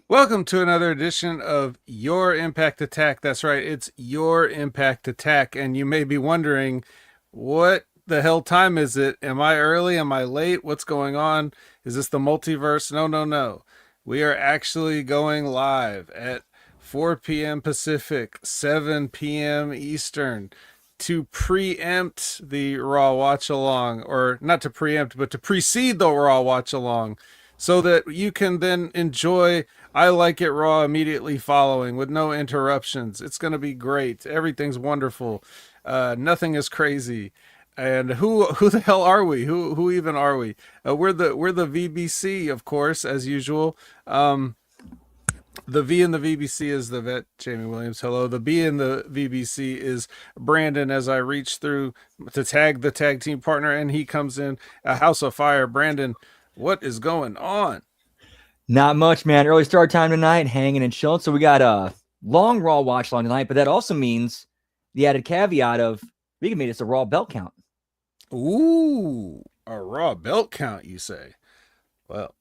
Welcome to another edition of Your Impact Attack. That's right, it's Your Impact Attack. And you may be wondering, what the hell time is it? Am I early? Am I late? What's going on? Is this the multiverse? No, no, no. We are actually going live at 4 p.m. Pacific, 7 p.m. Eastern to preempt the Raw Watch Along, or not to preempt, but to precede the Raw Watch Along, so that you can then enjoy I Like It Raw immediately following with no interruptions. It's going to be great. Everything's wonderful. Nothing is crazy. And who the hell are we? Who even are we? We're the VBC, of course, as usual. The V in the VBC is the vet, Jamie Williams. Hello. The B in the VBC is Brandon. As I reach through to tag the tag team partner, and he comes in a house of fire. Brandon, what is going on? Not much, man. Early start time tonight, hanging and chilling. So we got a long Raw watch long tonight, but that also means the added caveat of we can make this a Raw belt count. Ooh, a Raw belt count, you say? Well,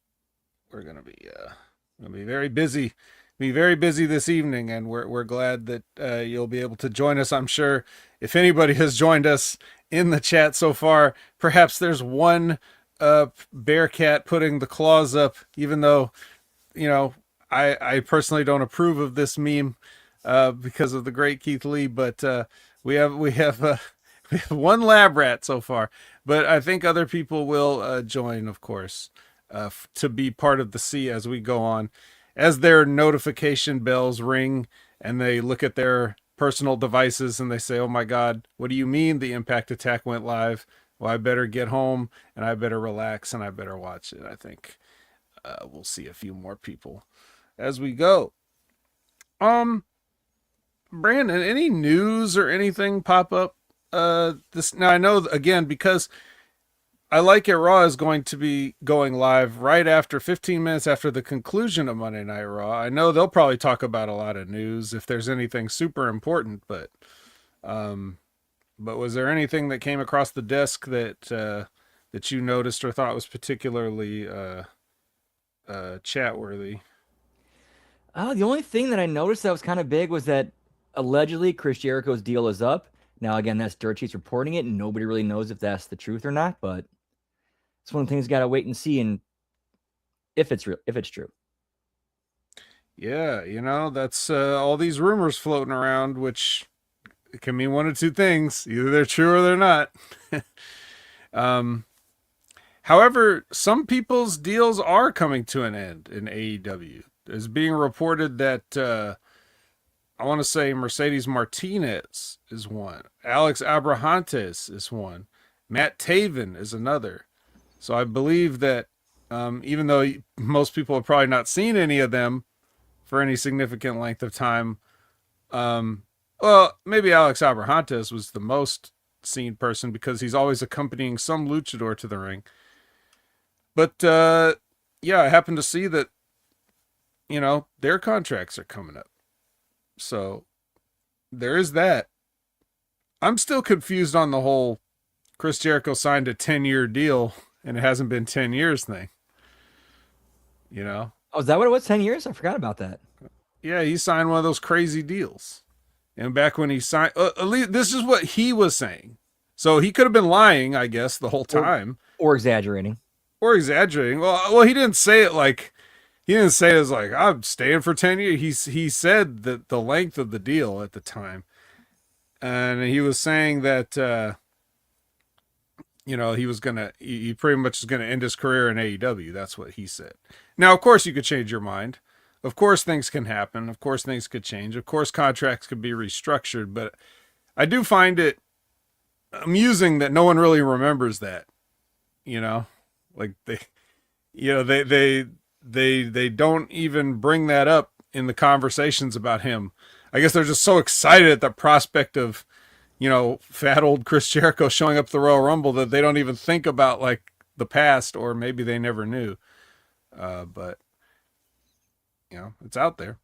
we're gonna be very busy, this evening, and we're glad that you'll be able to join us. I'm sure if anybody has joined us in the chat so far, perhaps there's one Bearcat putting the claws up, even though I personally don't approve of this meme because of the great Keith Lee, but we have we have one lab rat so far, but I think other people will join, of course, to be part of the C as we go on, as their notification bells ring and they look at their personal devices and they say, "Oh my God, what do you mean the Impact Attack went live? Well, I better get home and I better relax and I better watch it." I think we'll see a few more people as we go. Um, Brandon, any news or anything pop up? This now I know again because I Like It Raw is going to be going live right after 15 minutes after the conclusion of Monday Night Raw. I know they'll probably talk about a lot of news if there's anything super important, um, but was there anything that came across the desk that you noticed or thought was particularly chat worthy? The only thing that I noticed that was kind of big was that allegedly Chris Jericho's deal is up. Now, again, that's Dirt Sheets reporting it, and nobody really knows if that's the truth or not, but it's one of the things got to wait and see and if it's real, if it's true. Yeah, that's all these rumors floating around, which can mean one of two things: either they're true or they're not. um, However, some people's deals are coming to an end in AEW. There's being reported that I want to say Mercedes Martinez is one, Alex Abrahantes is one, Matt Taven is another. So I believe that even though most people have probably not seen any of them for any significant length of time, um, well, maybe Alex Abrahantes was the most seen person because he's always accompanying some luchador to the ring. But yeah, I happen to see that their contracts are coming up. So there is that. I'm still confused on the whole Chris Jericho signed a 10-year deal and it hasn't been 10 years thing. You know? Oh, is that what it was? 10 years? I forgot about that. Yeah, he signed one of those crazy deals. And back when he signed, at least this is what he was saying. So he could have been lying, I guess, the whole Or, time or exaggerating. or exaggerating. Well, he didn't say it like he didn't say it as like I'm staying for 10 years. He said that the length of the deal at the time, and he was saying that he pretty much is gonna end his career in AEW. That's what he said. Now, of course, you could change your mind. Of course, things can happen. Of course, things could change. Of course, contracts could be restructured. But I do find it amusing that no one really remembers that. You know, like they don't even bring that up in the conversations about him. I guess they're just so excited at the prospect of fat old Chris Jericho showing up at the Royal Rumble that they don't even think about like the past, or maybe they never knew. But it's out there.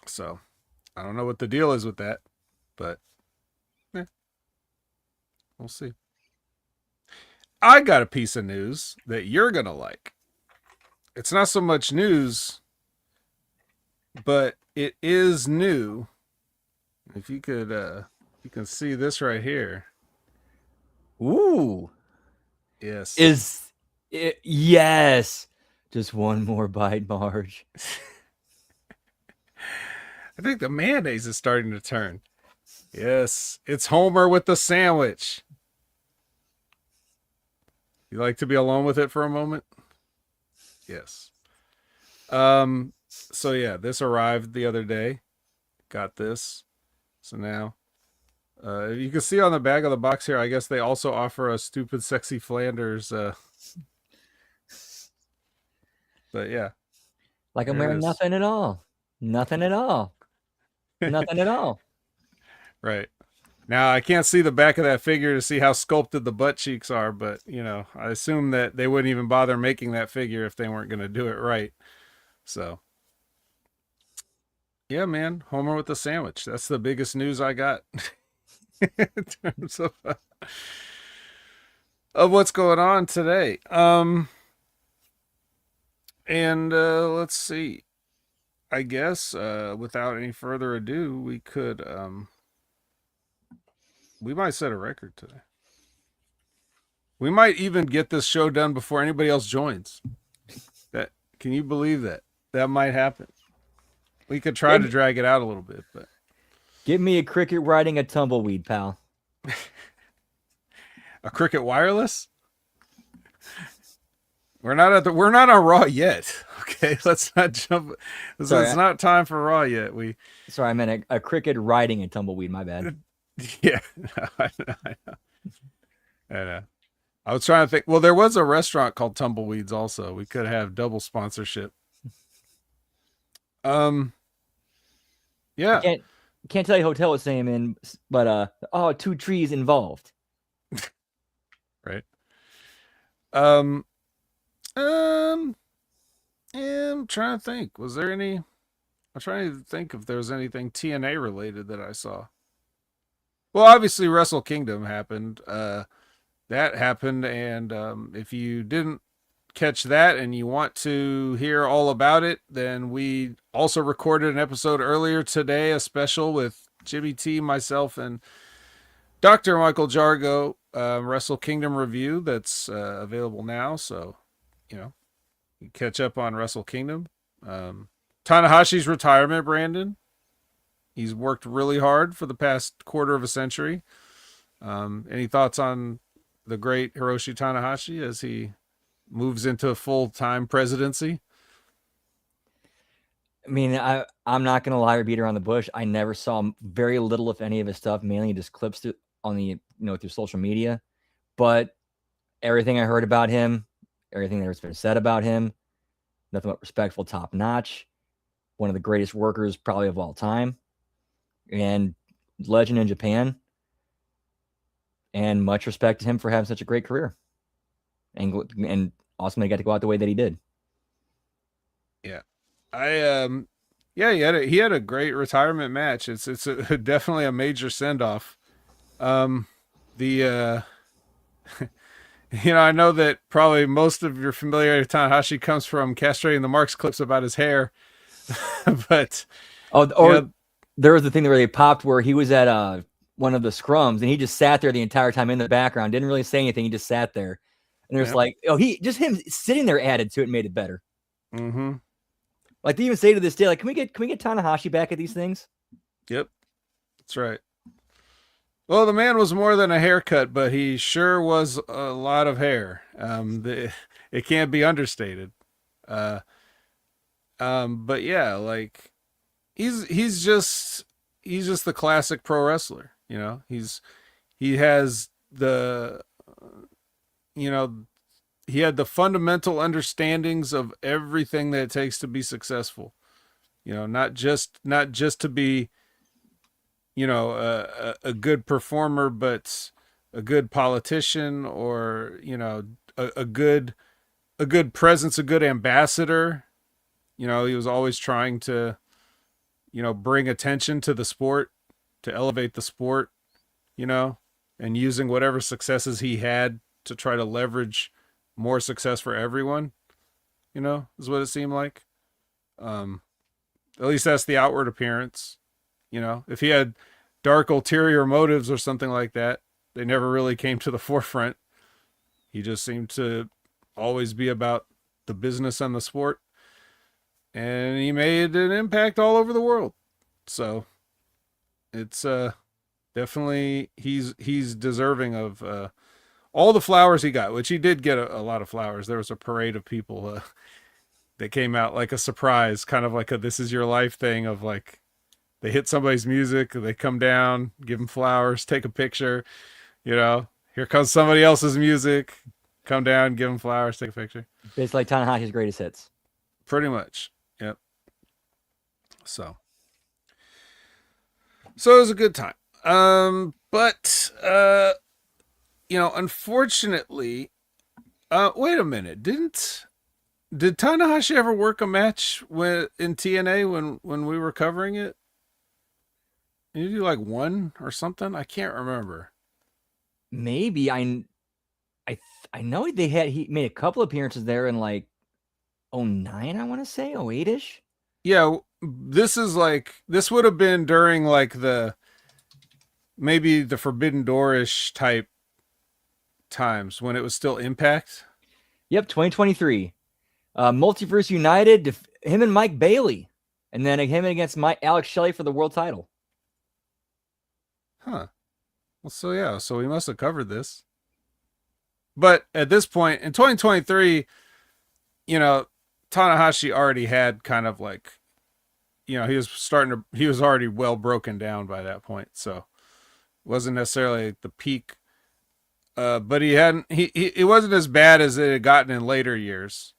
So I don't know what the deal is with that, but yeah, we'll see. I got a piece of news that you're gonna like. It's not so much news but it is new. If you can see this right here. Ooh, Yes. is it? Yes. Just one more bite, Marge. I think the mayonnaise is starting to turn. Yes, it's Homer with the sandwich. You like to be alone with it for a moment? Yes. Um so yeah, this arrived the other day. Got this. So now you can see on the back of the box here, I guess they also offer a stupid sexy Flanders but yeah, Like I'm there it wearing is. nothing at all. Nothing at all. Nothing at all. Right. Now I can't see the back of that figure to see how sculpted the butt cheeks are, but you know, I assume that they wouldn't even bother making that figure if they weren't going to do it right. So, yeah, man, Homer with the sandwich. That's the biggest news I got in terms of what's going on today. And let's see. I guess without any further ado, we might set a record today. We might even get this show done before anybody else joins. That can you believe that? That might happen. We could try Give to me, drag it out a little bit, but give me a cricket riding a tumbleweed, pal. a Cricket Wireless? We're not on Raw yet. Okay, let's not jump. Sorry, It's not time for Raw yet. We sorry, I meant a cricket riding a tumbleweed. My bad. yeah, I know, I know. I was trying to think. Well, there was a restaurant called Tumbleweeds. Also, we could have double sponsorship. Um, I yeah, can't tell you hotel was saying in, but oh, two trees involved. right. Um, um, yeah, I'm trying to think. Was there any? I'm trying to think if there was anything TNA related that I saw. Well, obviously, Wrestle Kingdom happened. That happened, and if you didn't catch that and you want to hear all about it, then we also recorded an episode earlier today, a special with Jimmy T, myself, and Dr. Michael Jargo, Wrestle Kingdom review that's available now. So, you know, you catch up on Wrestle Kingdom. Tanahashi's retirement, Brandon. He's worked really hard for the past quarter of a century. Any thoughts on the great Hiroshi Tanahashi as he moves into full time presidency? I mean, I'm not gonna lie or beat around the bush. I never saw very little, if any, of his stuff. Mainly just clips on the through social media. But everything I heard about him, everything that's been said about him, nothing but respectful, top notch. One of the greatest workers probably of all time, and legend in Japan. And much respect to him for having such a great career, and awesome they got to go out the way that he did. Yeah, I yeah, he had a great retirement match. Definitely a major send off. The you know, I know that probably most of your familiarity with Tanahashi comes from castrating the Marks clips about his hair, but Oh, you or know, there was the thing that really popped where he was at one of the scrums and he just sat there the entire time in the background, didn't really say anything. He just sat there, and it was yeah, like, oh, he just him sitting there added to it and made it better. mm-hmm, Like they even say to this day, like, can we get Tanahashi back at these things? yep, that's right. Well, the man was more than a haircut, but he sure was a lot of hair. It can't be understated. Uh, but yeah, like he's just the classic pro wrestler. You know, he has the you know he had the fundamental understandings of everything that it takes to be successful. You know, not just to be a good performer, but a good politician, or a good presence, a good ambassador. You know, he was always trying to bring attention to the sport, to elevate the sport, you know, and using whatever successes he had to try to leverage more success for everyone, is what it seemed like. Um, At least that's the outward appearance. If he had dark ulterior motives or something like that, they never really came to the forefront. He just seemed to always be about the business and the sport, and he made an impact all over the world. So it's definitely he's deserving of all the flowers he got, which he did get a lot of flowers. There was a parade of people that came out like a surprise, kind of like a "this is your life" thing of like they hit somebody's music, they come down, give them flowers, take a picture. Here comes somebody else's music, come down, give them flowers, take a picture. Basically, like Tanahashi's greatest hits. Pretty much, yep. So it was a good time. But unfortunately, wait a minute, did Tanahashi ever work a match in TNA when we were covering it? Did you do like one or something? I can't remember. Maybe I know he made a couple appearances there in like 09, I want to say 08ish. Yeah, this would have been during like maybe the Forbidden Door-ish type times when it was still Impact. Yep, 2023. Multiverse United, him and Mike Bailey, and then him against Alex Shelley for the world title. Huh. Well, so we must have covered this. But at this point in 2023, Tanahashi already had kind of like, he was already well broken down by that point. So it wasn't necessarily the peak. But it wasn't as bad as it had gotten in later years.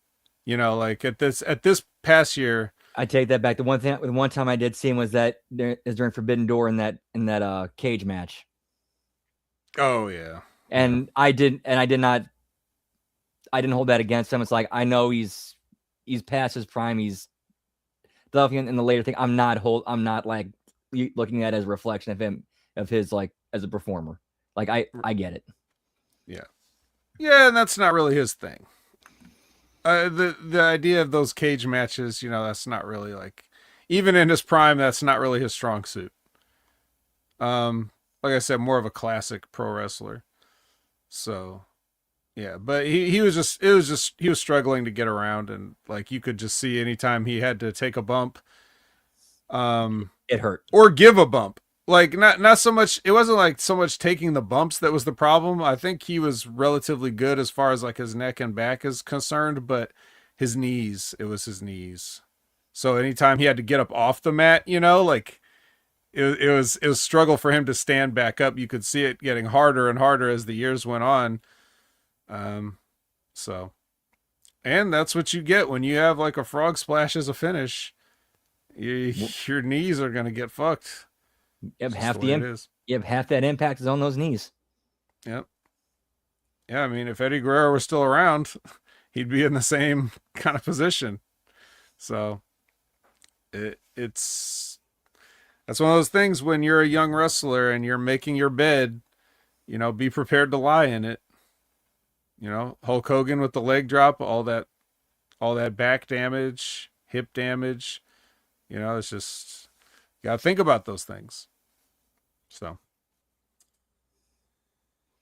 Like at this past year. I take that back. The one time I did see him was during Forbidden Door in that cage match. Oh yeah. And yeah. I didn't hold that against him. It's like, I know he's past his prime. He's definitely in the later thing. I'm not like looking at it as a reflection of him, of his like as a performer. Like I get it. Yeah. Yeah. And that's not really his thing. The idea of those cage matches, that's not really like, even in his prime, that's not really his strong suit. Like I said, more of a classic pro wrestler. So, yeah, but he was struggling to get around, and like you could just see anytime he had to take a bump, it hurt or give a bump. Like not so much. It wasn't like so much taking the bumps that was the problem. I think he was relatively good as far as like his neck and back is concerned, but his knees, it was his knees. So anytime he had to get up off the mat, like it was struggle for him to stand back up. You could see it getting harder and harder as the years went on. So, and that's what you get when you have like a frog splash as a finish. Your knees are gonna get fucked. Yep, half that impact is on those knees. Yep. Yeah, I mean, if Eddie Guerrero was still around, he'd be in the same kind of position. So that's one of those things when you're a young wrestler and you're making your bed, be prepared to lie in it. Hulk Hogan with the leg drop, all that back damage, hip damage, it's just, you gotta think about those things. So,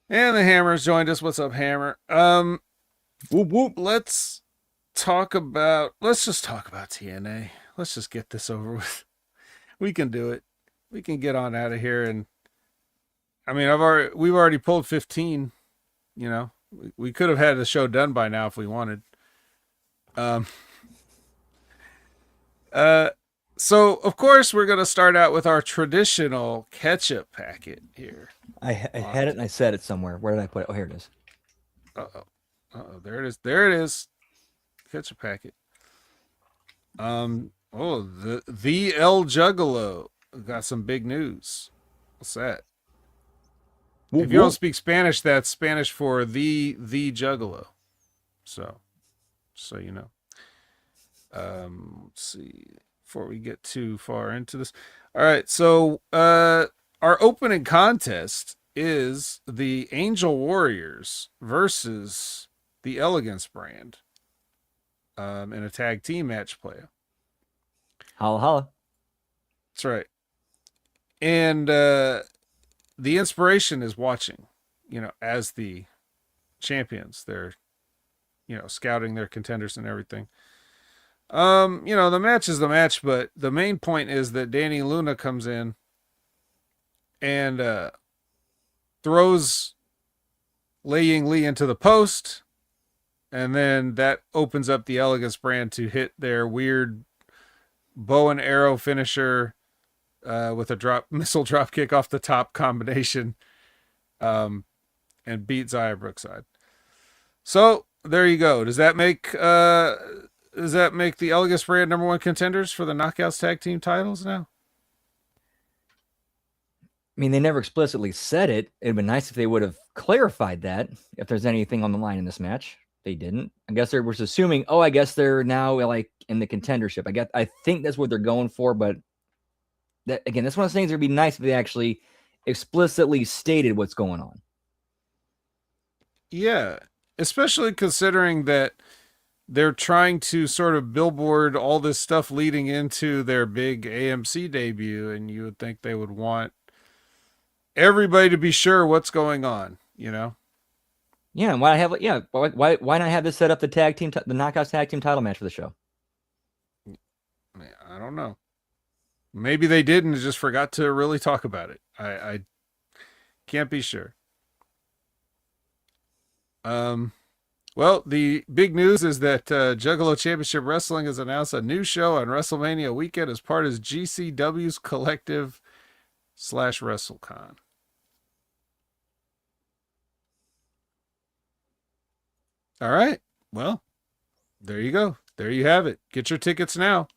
and the Hammer's joined us. What's up, Hammer? Whoop whoop. Let's just talk about TNA. Let's just get this over with. We can do it. We can get on out of here. And I mean, we've already pulled 15. We could have had the show done by now if we wanted. So of course we're gonna start out with our traditional ketchup packet here. I had it and I said it somewhere. Where did I put it? Oh, here it is. There it is. There it is. Ketchup packet. The El Juggalo got some big news. What's that? If you don't speak Spanish, that's Spanish for the Juggalo. So you know. Let's see. Before we get too far into this. All right, so our opening contest is the Angel Warriors versus the Elegance brand in a tag team match play. Holla holla. That's right. And the inspiration is watching, as the champions. They're, scouting their contenders and everything. The match is the match, but the main point is that Danny Luna comes in and throws Lei Ying Li into the post, and then that opens up the Elegance brand to hit their weird bow and arrow finisher with a missile drop kick off the top combination, and beat Xia Brookside. So there you go. Does that make the Elegance brand number one contenders for the Knockouts tag team titles now? I mean, they never explicitly said it. It'd been nice if they would have clarified that if there's anything on the line in this match. They didn't. I guess they were assuming, oh, I guess they're now like in the contendership. I think that's what they're going for, but that's one of those things that'd be nice if they actually explicitly stated what's going on. Yeah, especially considering that they're trying to sort of billboard all this stuff leading into their big AMC debut, and you would think they would want everybody to be sure what's going on, Yeah, and why not have this set up the Knockouts tag team title match for the show? I don't know. Maybe they did and just forgot to really talk about it. I can't be sure. Well, the big news is that Juggalo Championship Wrestling has announced a new show on WrestleMania weekend as part of GCW's Collective / WrestleCon. All right. Well, there you go. There you have it. Get your tickets now.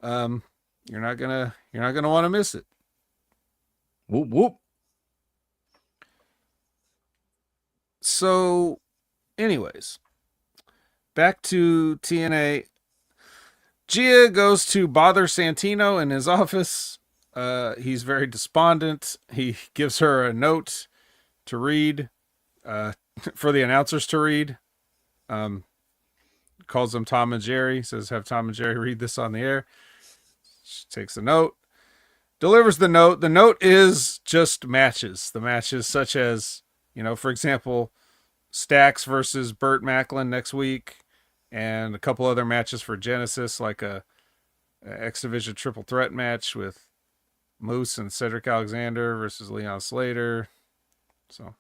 You're not gonna want to miss it. Whoop whoop. So, anyways, back to TNA. Gia goes to bother Santino in his office. He's very despondent. He gives her a note to read, for the announcers to read. Calls them Tom and Jerry. Says, have Tom and Jerry read this on the air. She takes a note. Delivers the note. The note is just matches. The matches such as, for example, Stax versus Burt Macklin next week, and a couple other matches for Genesis, like a X Division triple threat match with Moose and Cedric Alexander versus Leon Slater. So,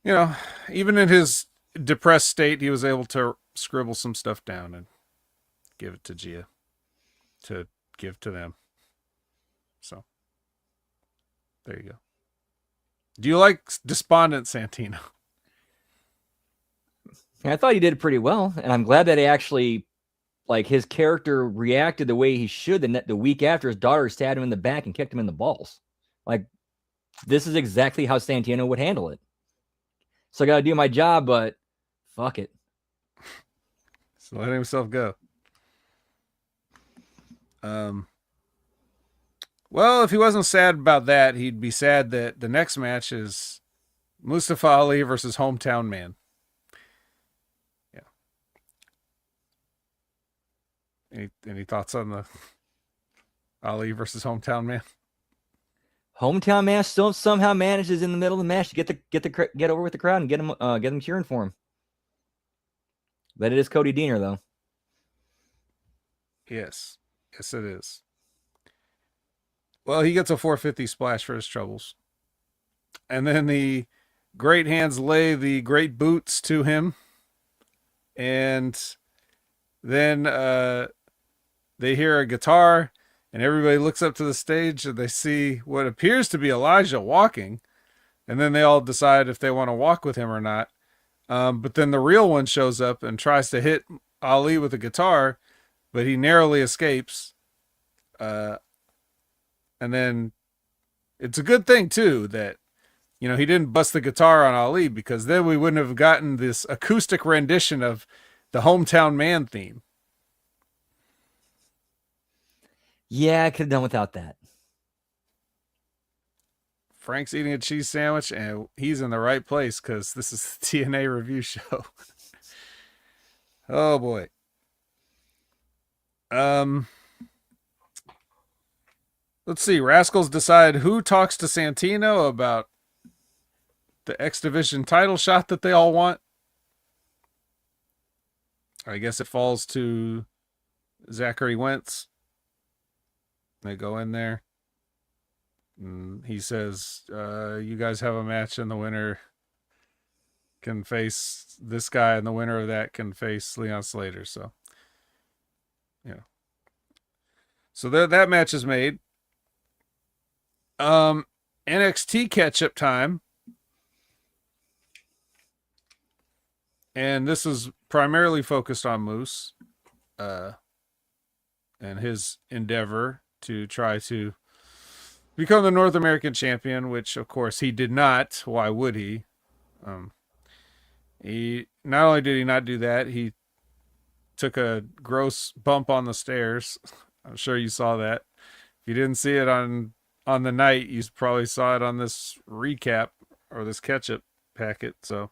even in his depressed state, he was able to scribble some stuff down and give it to Gia to give to them. So, there you go. Do you like despondent Santino? I thought he did pretty well, and I'm glad that he actually, like, his character reacted the way he should the week after his daughter stabbed him in the back and kicked him in the balls. Like, this is exactly how Santino would handle it. So I got to do my job, but fuck it. So let himself go. Well, if he wasn't sad about that, he'd be sad that the next match is Mustafa Ali versus Hometown Man. Yeah. Any thoughts on the Ali versus Hometown Man? Hometown Man still somehow manages in the middle of the match to get over with the crowd and get them cheering for him. But it is Cody Deaner, though. Yes, it is. Well, he gets a 450 splash for his troubles. And then the great hands lay the great boots to him. And then they hear a guitar, and everybody looks up to the stage, and they see what appears to be Elijah walking. And then they all decide if they want to walk with him or not. But then the real one shows up and tries to hit Ali with a guitar, but he narrowly escapes. And then it's a good thing, too, that, he didn't bust the guitar on Ali, because then we wouldn't have gotten this acoustic rendition of the Hometown Man theme. Yeah, I could have done without that. Frank's eating a cheese sandwich, and he's in the right place, because this is the TNA review show. Oh, boy. let's see. Rascals decide who talks to Santino about the X Division title shot that they all want. I guess it falls to Zachary Wentz. They go in there. And he says, you guys have a match, and the winner can face this guy, and the winner of that can face Leon Slater. So, yeah. So that match is made. NXT catch-up time. And this is primarily focused on Moose and his endeavor to try to become the North American champion, which, of course, he did not. Why would he? He not only did he not do that, he took a gross bump on the stairs. I'm sure you saw that. If you didn't see it on the night, you probably saw it on this recap or this catch-up packet. So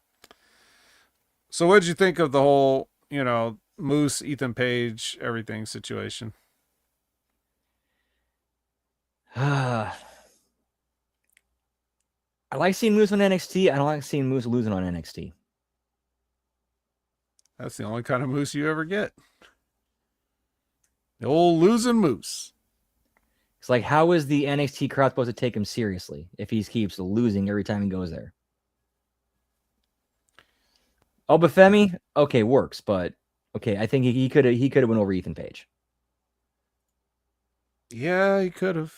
what did you think of the whole, Moose, Ethan Page, everything situation? I like seeing Moose on NXT. I don't like seeing Moose losing on NXT. That's the only kind of Moose you ever get. The old losing Moose. It's like, how is the NXT crowd supposed to take him seriously if he keeps losing every time he goes there? Obafemi, okay, works, but okay, I think he could have went over Ethan Page. Yeah, he could have.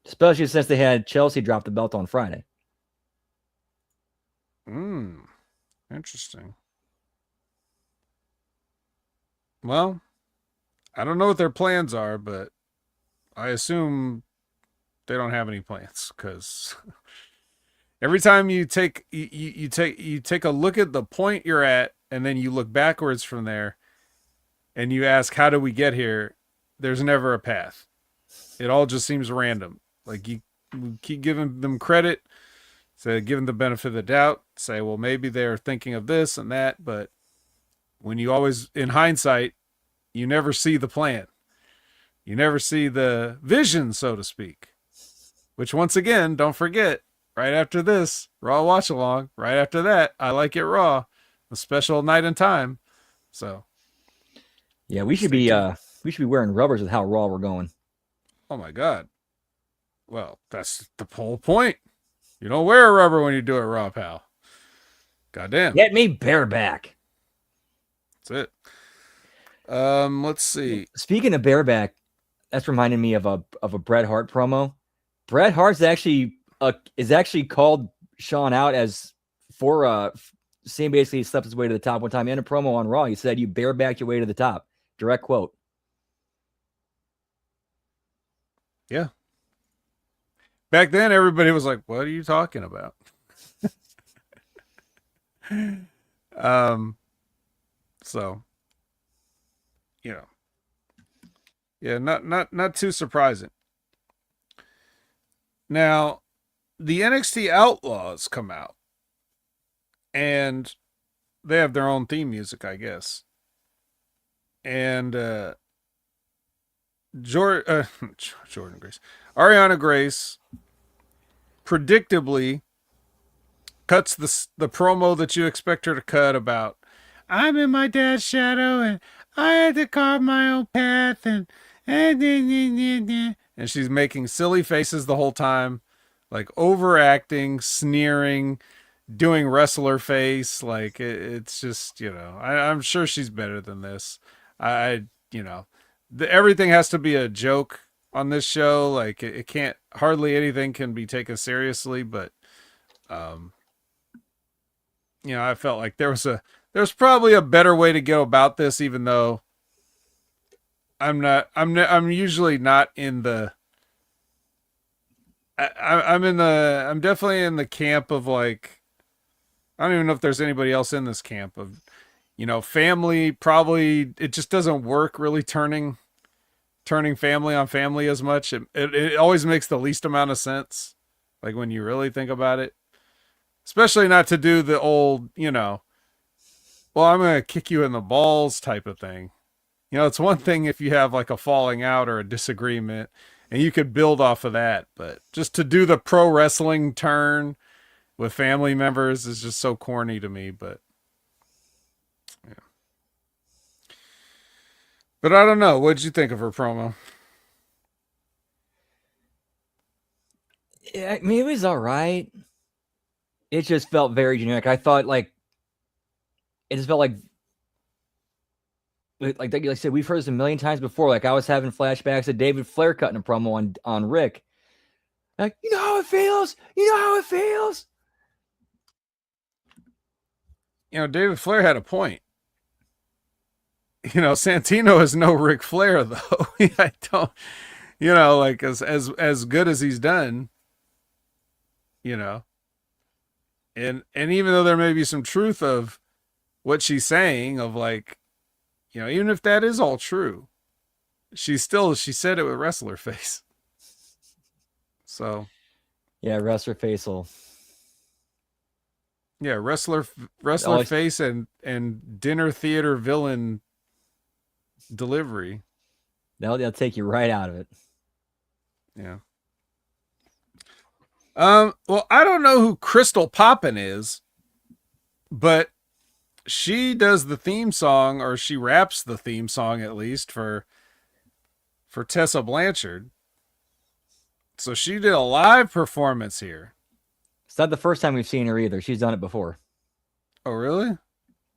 Especially since they had Chelsea drop the belt on Friday. Interesting. Well, I don't know what their plans are, but I assume they don't have any plans because every time you take a look at the point you're at and then you look backwards from there and you ask how do we get here, there's never a path. It all just seems random. Like you keep giving them credit, say give them the benefit of the doubt, say well maybe they're thinking of this and that, but when you always in hindsight you never see the plan. You never see the vision, so to speak. Which once again, don't forget, right after this, Raw Watch Along, right after that, I Like It Raw, a special night and time. So yeah, we should be wearing rubbers with how raw we're going. Oh my god. Well, that's the whole point. You don't wear a rubber when you do it raw, pal. Goddamn. Get me bareback. That's it. Let's see. Speaking of bareback, that's reminding me of a Bret Hart promo. Bret Hart's actually called Sean out as for saying basically he slept his way to the top one time in a promo on Raw. He said, "You bareback your way to the top." Direct quote. Yeah. Back then, everybody was like, "What are you talking about?" So, yeah, not too surprising. Now, the NXT Outlaws come out, and they have their own theme music, I guess. And Jordan Grace, Ariana Grace, predictably cuts the promo that you expect her to cut about I'm in my dad's shadow and I had to carve my own path and she's making silly faces the whole time, like overacting, sneering, doing wrestler face. Like it's just I'm sure she's better than this. Everything has to be a joke on this show. Like it can't hardly anything can be taken seriously, but I felt like there's probably a better way to go about this, even though I'm usually not in the I'm definitely in the camp of like I don't even know if there's anybody else in this camp of family. Probably it just doesn't work really turning family on family as much. It always makes the least amount of sense, like when you really think about it, especially not to do the old well I'm gonna kick you in the balls type of thing. You know, it's one thing if you have like a falling out or a disagreement and you could build off of that, but just to do the pro wrestling turn with family members is just so corny to me, but yeah. But I don't know. What did you think of her promo? Yeah, I mean, it was all right. It just felt very generic. I thought like it just felt like I said, we've heard this a million times before. Like I was having flashbacks of David Flair cutting a promo on Rick. Like, you know how it feels. You know how it feels. You know, David Flair had a point. You know, Santino is no Ric Flair though. I don't. You know, like as good as he's done. You know, and even though there may be some truth of what she's saying, of like, you know, even if that is all true, she said it with wrestler face. So yeah, wrestler facial. Yeah, wrestler Always, face and dinner theater villain delivery. they'll take you right out of it. Yeah. Well, I don't know who Crystal Poppin is, but she does the theme song, or she raps the theme song at least for Tessa Blanchard. So she did a live performance here. It's not the first time we've seen her either. She's done it before. Oh, really?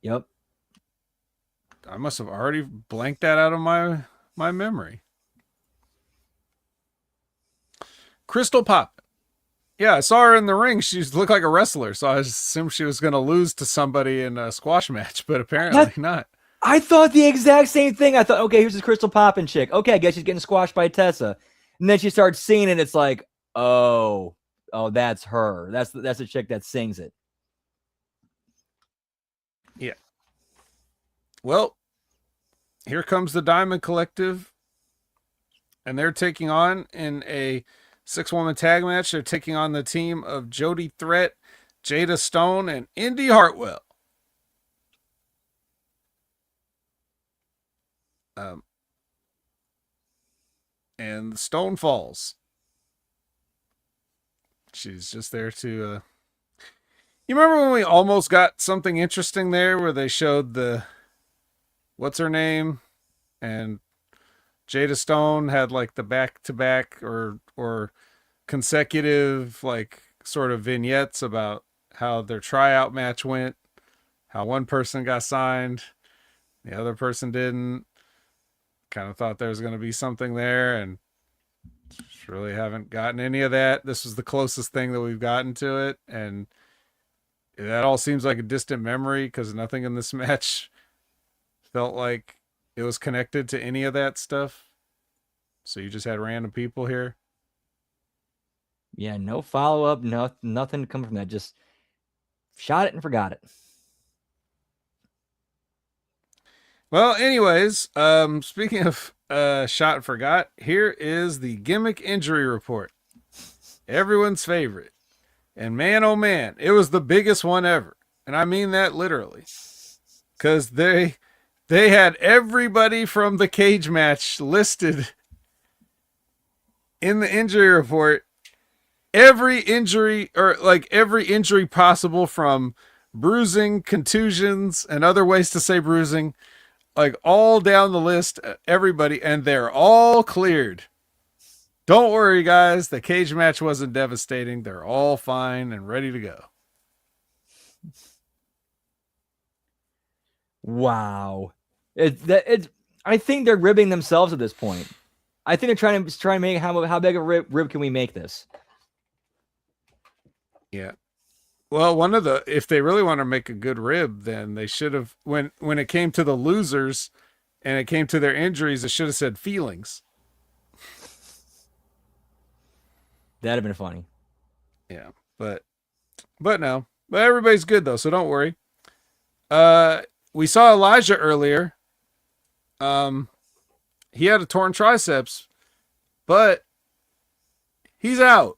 Yep. I must have already blanked that out of my memory. Crystal Poppin. Yeah, I saw her in the ring. She looked like a wrestler, so I assumed she was going to lose to somebody in a squash match, but apparently not. I thought the exact same thing. I thought, okay, here's this Crystal Poppin chick. Okay, I guess she's getting squashed by Tessa. And then she starts singing it. It's like, oh, that's her. That's the chick that sings it. Yeah. Well, here comes the Diamond Collective, and they're taking on in a 6-woman tag match. They're taking on the team of Jody Threat, Jada Stone, and Indy Hartwell. And Stone falls. She's just there to. You remember when we almost got something interesting there, where they showed the what's her name, and Jada Stone had like the back to back or consecutive like sort of vignettes about how their tryout match went, how one person got signed, the other person didn't. Kind of thought there was going to be something there, and just really haven't gotten any of that. This was the closest thing that we've gotten to it, and that all seems like a distant memory because nothing in this match felt like it was connected to any of that stuff. So you just had random people here. Yeah, no follow up, nothing to come from that. Just shot it and forgot it. Well, anyways, speaking of shot and forgot, here is the gimmick injury report. Everyone's favorite. And man, oh man, it was the biggest one ever. And I mean that literally. Because they had everybody from the cage match listed in the injury report. Every injury, or like every injury possible, from bruising, contusions, and other ways to say bruising, like all down the list, everybody, and they're all cleared. Don't worry, guys. The cage match wasn't devastating. They're all fine and ready to go. Wow. I think they're ribbing themselves at this point. I think they're trying to make how big a rib can we make this? Yeah. Well, if they really want to make a good rib, then they should have, when it came to the losers and it came to their injuries, it should have said feelings. That'd have been funny. Yeah, but no. But everybody's good though, so don't worry. We saw Elijah earlier. He had a torn triceps, but he's out.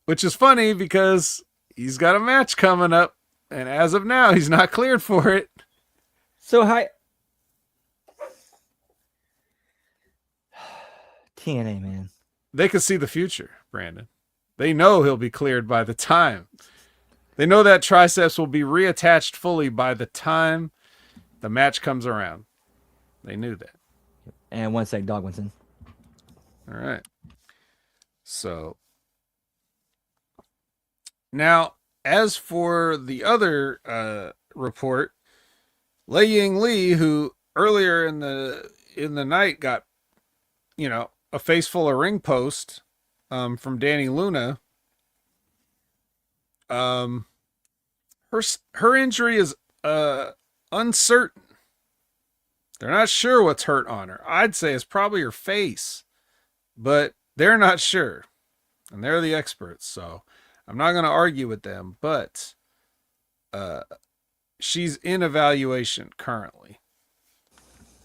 Which is funny because he's got a match coming up, and as of now, he's not cleared for it. So TNA, man. They can see the future, Brandon. They know he'll be cleared by the time. They know that triceps will be reattached fully by the time the match comes around. They knew that. And 1 sec, Dogwinson. All right. So now, as for the other report, Lei Ying Lee, who earlier in the night got, a face full of ring post from Danny Luna. Her injury is uncertain. They're not sure what's hurt on her. I'd say it's probably her face, but they're not sure, and they're the experts. So I'm not going to argue with them, but she's in evaluation currently.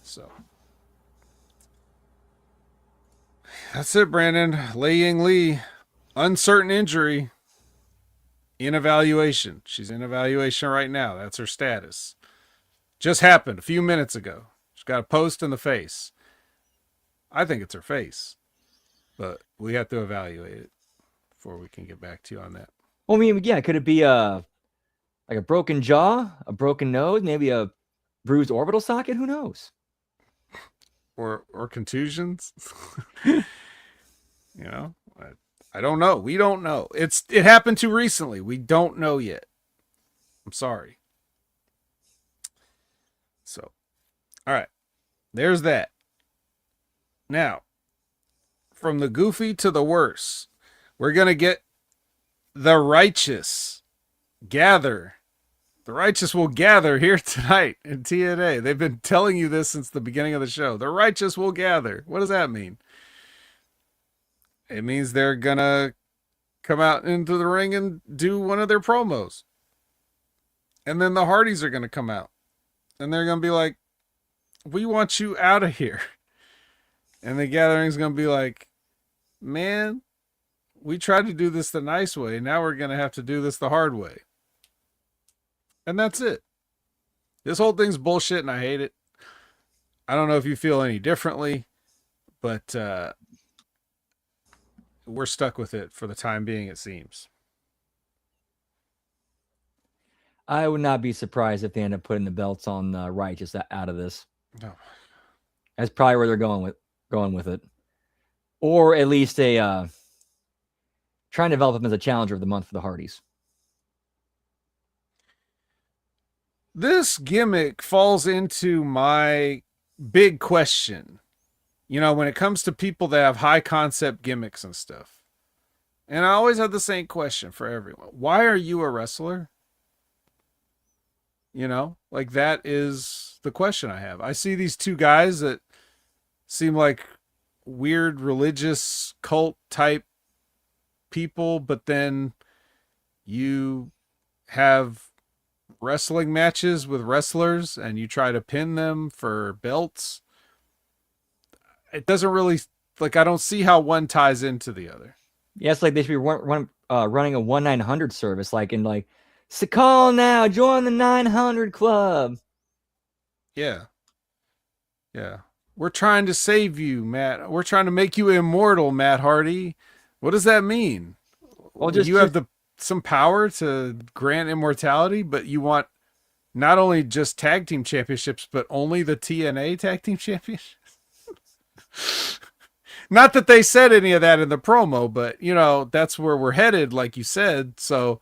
So that's it, Brandon. Lei Ying Lee, uncertain injury, in evaluation. She's in evaluation right now. That's her status. Just happened a few minutes ago. She's got a post in the face. I think it's her face, but we have to evaluate it before we can get back to you on that. Well, I mean, yeah, could it be like a broken jaw, a broken nose, maybe a bruised orbital socket? Who knows? Or contusions? I don't know. We don't know. It happened too recently. We don't know yet. I'm sorry. So, all right. There's that. Now, from the goofy to the worse, we're going to get the righteous gather. The righteous will gather here tonight in TNA. They've been telling you this since the beginning of the show. The righteous will gather. What does that mean? It means they're going to come out into the ring and do one of their promos. And then the Hardys are going to come out. And they're going to be like, we want you out of here. And the gathering's going to be like, man, we tried to do this the nice way. Now we're going to have to do this the hard way. And that's it. This whole thing's bullshit and I hate it. I don't know if you feel any differently, but we're stuck with it for the time being, it seems. I would not be surprised if they end up putting the belts on Righteous out of this. No. That's probably where they're going with it. Or at least trying to develop him as a challenger of the month for the Hardys. This gimmick falls into my big question. When it comes to people that have high concept gimmicks and stuff. And I always have the same question for everyone. Why are you a wrestler? Like that is the question I have. I see these two guys that seem like weird religious cult type people, but then you have wrestling matches with wrestlers and you try to pin them for belts. It doesn't really, I don't see how one ties into the other. Yeah, it's like they should be running a 1-900 service, so call now, join the 900 club. Yeah. We're trying to save you, Matt. We're trying to make you immortal, Matt Hardy. What does that mean? Well, you have some power to grant immortality, but you want not only just tag team championships, but only the TNA tag team championships. Not that they said any of that in the promo, but that's where we're headed, like you said. So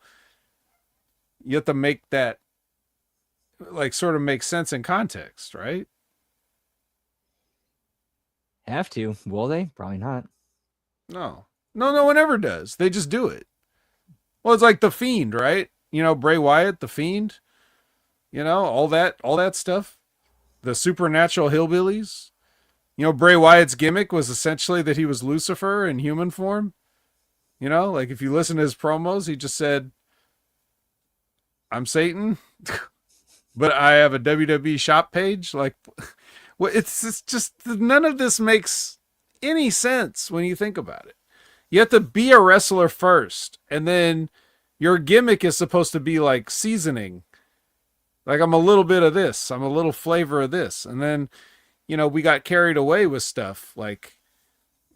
you have to make that sort of make sense in context, right? Have to. Will they? Probably not. No, no one ever does. They just do it. Well, it's like The Fiend, right? Bray Wyatt, The Fiend, all that stuff. The supernatural hillbillies. Bray Wyatt's gimmick was essentially that he was Lucifer in human form. If you listen to his promos, he just said, I'm Satan, but I have a WWE shop page. It's just none of this makes any sense when you think about it. You have to be a wrestler first, and then your gimmick is supposed to be like seasoning. I'm a little bit of this, I'm a little flavor of this, and then we got carried away with stuff like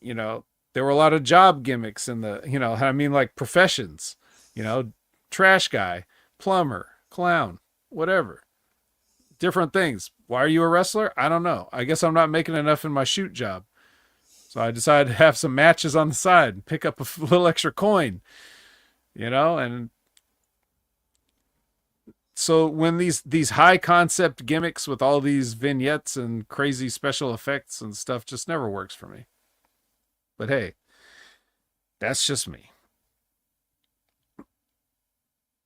You know, there were a lot of job gimmicks in the, I mean, like professions, you know, trash guy, plumber, clown, whatever, different things. Why are you a wrestler? I don't know. I guess I'm not making enough in my shoot job. So I decided to have some matches on the side and pick up a little extra coin, and so when these high concept gimmicks with all these vignettes and crazy special effects and stuff just never works for me. But hey, that's just me.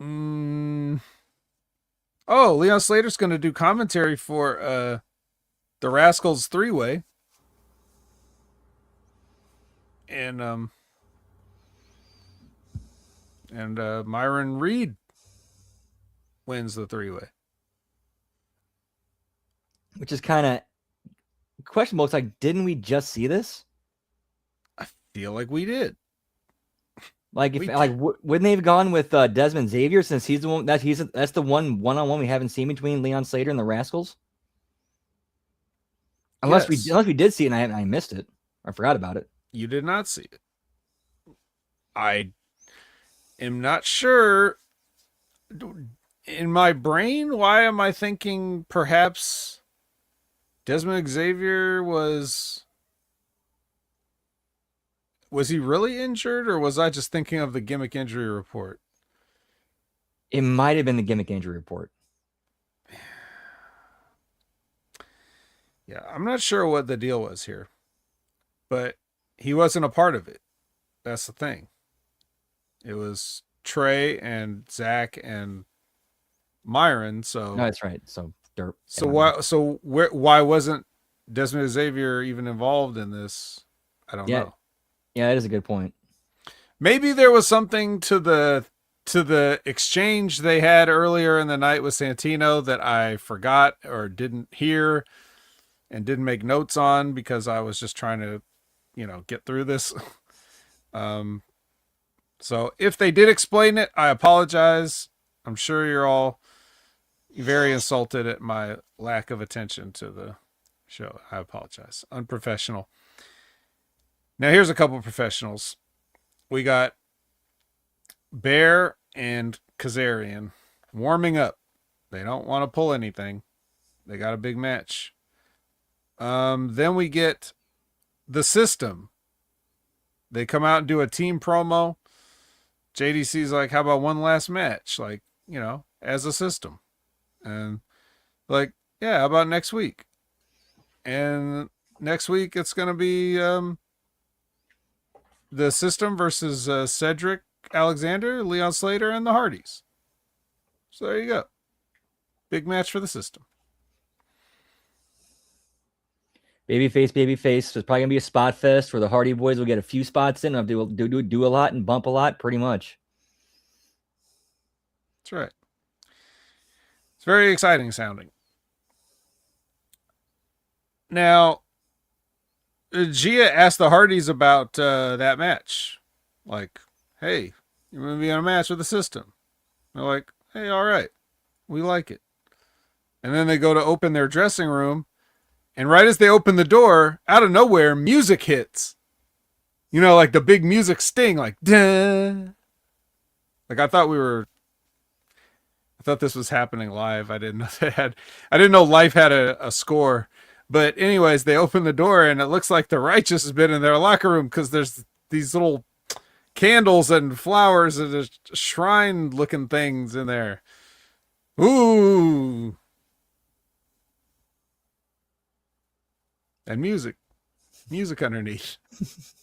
Mm. Oh, Leon Slater's going to do commentary for the Rascals 3-way. And Myron Reed wins the 3-way. Which is kind of questionable. It's like, didn't we just see this? I feel like we did. Like, if wouldn't they have gone with Desmond Xavier, since he's the one that's the one-on-one we haven't seen between Leon Slater and the Rascals? Unless we did see it and I missed it. I forgot about it. You did not see it. I am not sure. In my brain, why am I thinking perhaps Desmond Xavier was he really injured, or was I just thinking of the gimmick injury report? It might have been the gimmick injury report. Yeah, I'm not sure what the deal was here, but he wasn't a part of it. That's the thing. It was Trey and Zach and Myron. So no, that's right. So dirt. So why wasn't Desmond Xavier even involved in this? I don't know. Yeah, that is a good point. Maybe there was something to the exchange they had earlier in the night with Santino that I forgot or didn't hear and didn't make notes on because I was just trying to, get through this. So if they did explain it, I apologize. I'm sure you're all very insulted at my lack of attention to the show. I apologize. Unprofessional. Now here's a couple of professionals. We got Bear and Kazarian warming up. They don't want to pull anything. They got a big match. Then we get the System. They come out and do a team promo. JDC's like, how about one last match? Like, as a System. And like, yeah, how about next week? And next week it's going to be the System versus Cedric Alexander, Leon Slater, and the Hardys. So there you go. Big match for the System. Babyface. There's probably gonna be a spot fest where the Hardy Boys will get a few spots in. Do a lot and bump a lot, pretty much. That's right. It's very exciting sounding. Now, Gia asked the Hardys about that match. Like, hey, you're going to be in a match with the System. They're like, hey, all right. We like it. And then they go to open their dressing room. And right as they open the door, out of nowhere, music hits. Like the big music sting, like, duh. Like, I thought this was happening live. I didn't know Life had a score. But anyways, they open the door and it looks like the Righteous has been in their locker room because there's these little candles and flowers and shrine looking things in there. Ooh. And music underneath. That's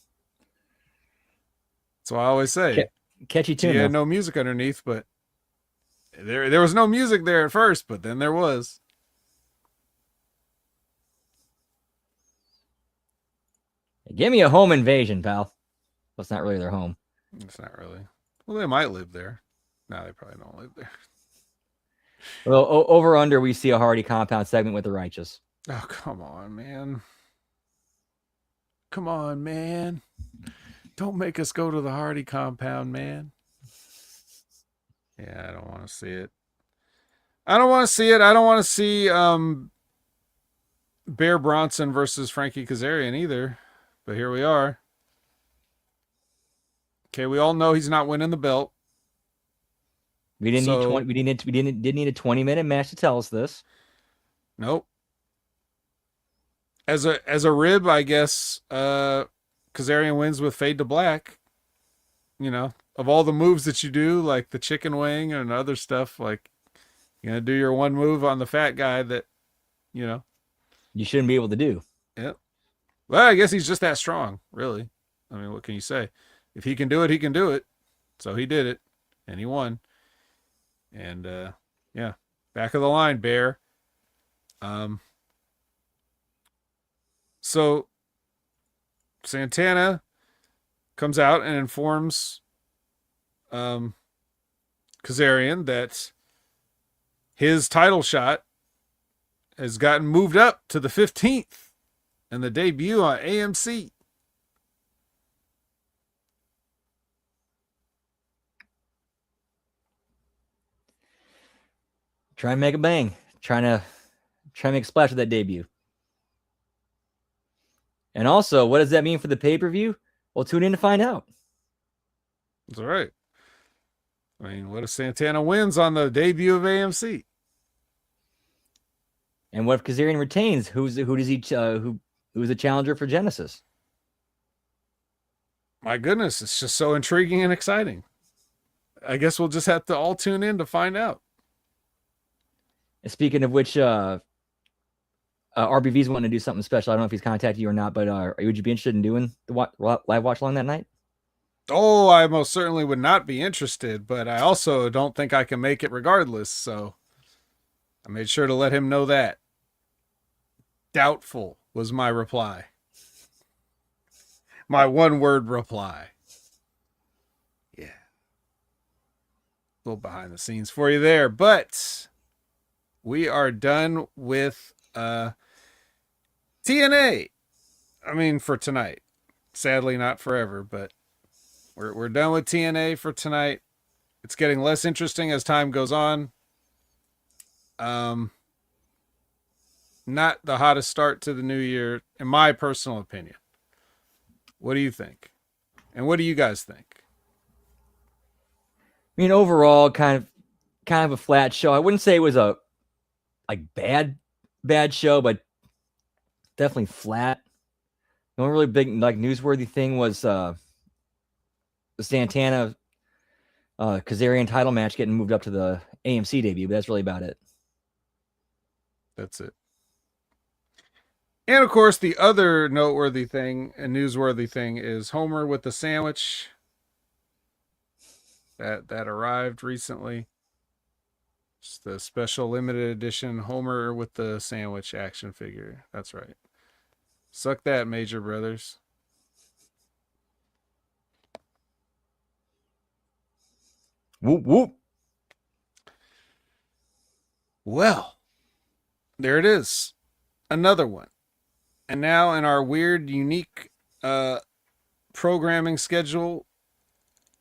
what I always say. Catchy tune. Yeah, no music underneath, but there was no music there at first, but then there was. Give me a home invasion, pal. Well, it's not really their home. It's not really. Well, they might live there. No, they probably don't live there. Well, over under, we see a Hardy compound segment with the Righteous. Oh, come on, man. Come on, man. Don't make us go to the Hardy compound, man. Yeah, I don't want to see it. I don't want to see Bear Bronson versus Frankie Kazarian either. but here we are. Okay, we all know he's not winning the belt. We didn't need 20. So We didn't need a 20-minute match to tell us this. nope. As a rib, I guess Kazarian wins with Fade to Black. You know, of all the moves that you do, like the chicken wing and other stuff, like you're gonna do your one move on the fat guy that, you know. You shouldn't be able to do. Yeah. Well, I guess he's just that strong, really. I mean, what can you say? If he can do it, he can do it. So he did it, and he won. And yeah, back of the line, Bear. Um, so Santana comes out and informs Kazarian that his title shot has gotten moved up to the 15th and the debut on AMC. Try and make a bang. Try and make a splash with that debut. And also, what does that mean for the pay-per-view? Well, tune in to find out. That's all right. I mean, what if Santana wins on the debut of AMC? And what if Kazarian retains? Who's the challenger for Genesis? My goodness, it's just so intriguing and exciting. I guess we'll just have to all tune in to find out. And speaking of which, RBV's wanting to do something special. I don't know if he's contacted you or not, but would you be interested in doing the live watch along that night? Oh, I most certainly would not be interested, but I also don't think I can make it regardless, so I made sure to let him know that. Doubtful was my reply. My one-word reply. Yeah. A little behind the scenes for you there, but we are done with TNA. I mean, for tonight. Sadly, not forever, but we're done with TNA for tonight. It's getting less interesting as time goes on. Not the hottest start to the new year, in my personal opinion. What do you think? And what do you guys think? I mean, overall, kind of a flat show. I wouldn't say it was a bad show, but definitely flat. The only really big newsworthy thing was the Santana Kazarian title match getting moved up to the AMC debut, but that's really about it. That's it. And of course, the other noteworthy thing and newsworthy thing is Homer with the sandwich that arrived recently. It's the special limited edition Homer with the sandwich action figure. That's right. Suck that, Major Brothers. Whoop whoop. Well, there it is. Another one. And now in our weird, unique programming schedule,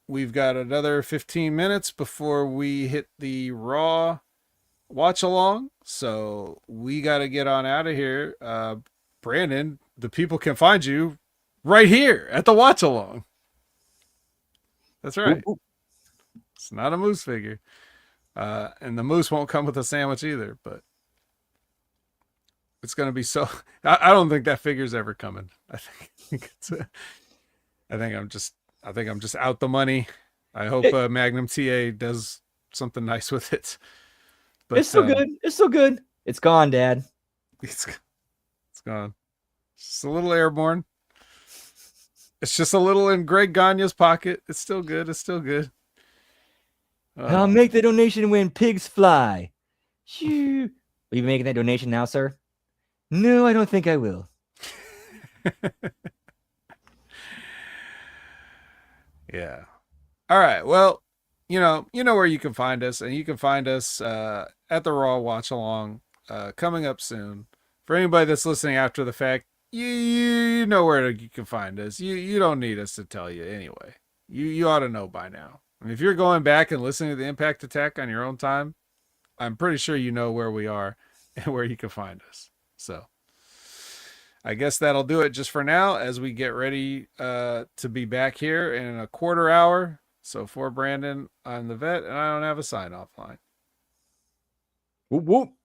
we've got another 15 minutes before we hit the Raw watch along. So we got to get on out of here. Brandon, the people can find you right here at the watch along. That's right. Whoop, whoop. It's not a moose figure. And the moose won't come with a sandwich either, but it's going to be so. I don't think that figure's ever coming. I think I'm just out the money. I hope Magnum TA does something nice with it. But It's so good. It's so good. It's gone, Dad. It's gone. It's just a little airborne. It's just a little in Greg Gagne's pocket. It's still good. It's still good. I'll make the donation when pigs fly. Shoo. Will you be making that donation now, sir? No, I don't think I will. Yeah. All right. Well, you know where you can find us, and you can find us at the Raw Watch Along coming up soon. For anybody that's listening after the fact, you know where you can find us. You don't need us to tell you anyway. You ought to know by now. I mean, if you're going back and listening to the Impact Attack on your own time, I'm pretty sure you know where we are and where you can find us. So, I guess that'll do it just for now as we get ready to be back here in a quarter hour. So for Brandon, I'm the vet, and I don't have a sign off line. Whoop, whoop.